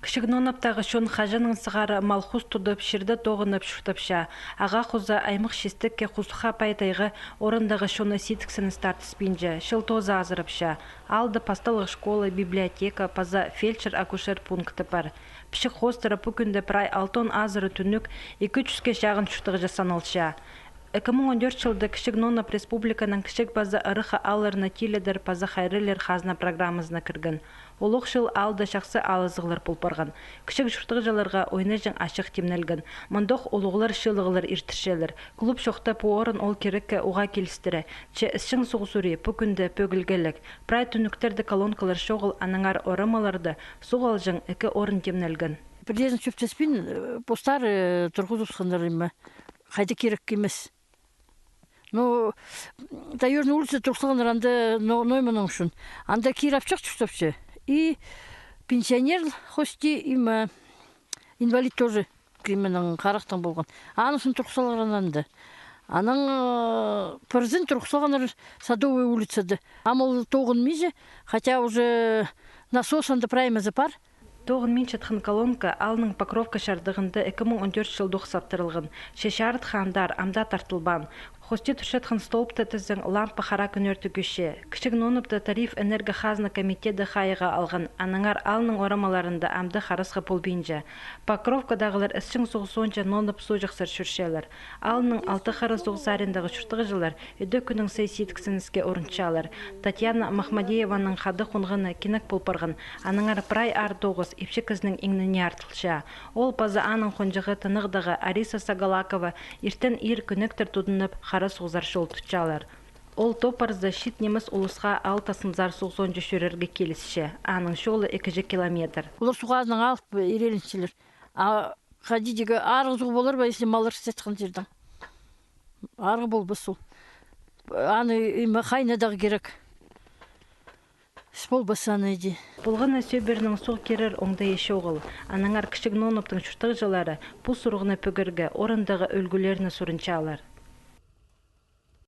Кішігнонаптағы шон хажаның сығары малхуз тұдып, шерді тоғынып шүртіпша. Аға құза аймық шестікке құзға пайтайғы орындағы шоны ситіксіні стартыспенже, шыл тоза азырыпша. Алды пасталық школы, библиотека, паза фельдшер-акушер пункты бар. Пішік хостыры бүкінді прай 6 азыры түнік 200-ке шағын шүртіғы жасанылша. 2014 жылды Кішігнонап республиканың кішік база ырыға алырына теледір паза хайрылер хазна программызына кіргін. Олық жыл алды шақсы алызығылар пұлпарған. Кішік жұртығы жаларға ойны жың ашық темнелгін. Мұндық олығылар шылығылар иртішелер. Клуб шоқта пуорын ол керекке уға келістірі. Че ісшің соғысури пүкінді пөгілгелік. Прай түніктерді колонкалар шоғыл аныңар орымаларды суғал жың екі орын темнелгін. Бірлерін шөптеспен постар тұрғыз ұсқандарыма. Қайды керек емес. Ну, таежная улица Турслан ранде Нойманом шун. Анда киравчак чуштапчы. И пенсионер хости има инвалид тоже кименен карактан болгон. Анысын Турсалган анда. Аның президент Турсалган Садовая улицада. Амал тогын миже, хотя уже насос анда праймазы бар. Тоғын мен чатқан колонка алының Покровка шардығында 2014 жылдық саптырылғын. Шешарыт хандар амда тартылбан. Хосте тұршатқан столб тәтіздің лампа қара күнерті көше. Кішігноныпты тариф энергохазна комитеті қайыға алған. Аныңар алының орамаларында амды қарысқы полбейінже. Покровкадағылар әсшің соғысуынша нонып сожықсыр шүршелер. Алының 6 қары соғыс арендағы шүртіғы жылар үді күнің сәйсейтіксініске орынчалар. Татьяна Махмадееваның қады құнғыны кенік пұлпарғын. Аныңар прай ар 9 епшекізінің еңніне артылша. Ол паза аның қонжығы тынығдағы Ариса Сагалакова ертен ир күніктір тұдынып қара соғзар шол тұтчалар. Ол топарызда шит неміс ұлысқа алтасын зар соғзон жүшерерге келісше. Аның шолы 2 километр. Олар суғазының алып ереліншілер. Қадидегі арғы зұғы болар ба, если малыр сетқан жердің. Арғы бол бұл сол. Аны қайнадағы керек. Спол басаны еді. Бұлғына сөйберінің соқ керер оңда еші оғыл. Аныңар Кішігноновтың шүртіғы жалары бұл сұрғына пөгірге орындағы өлгілеріні сұрынчалар.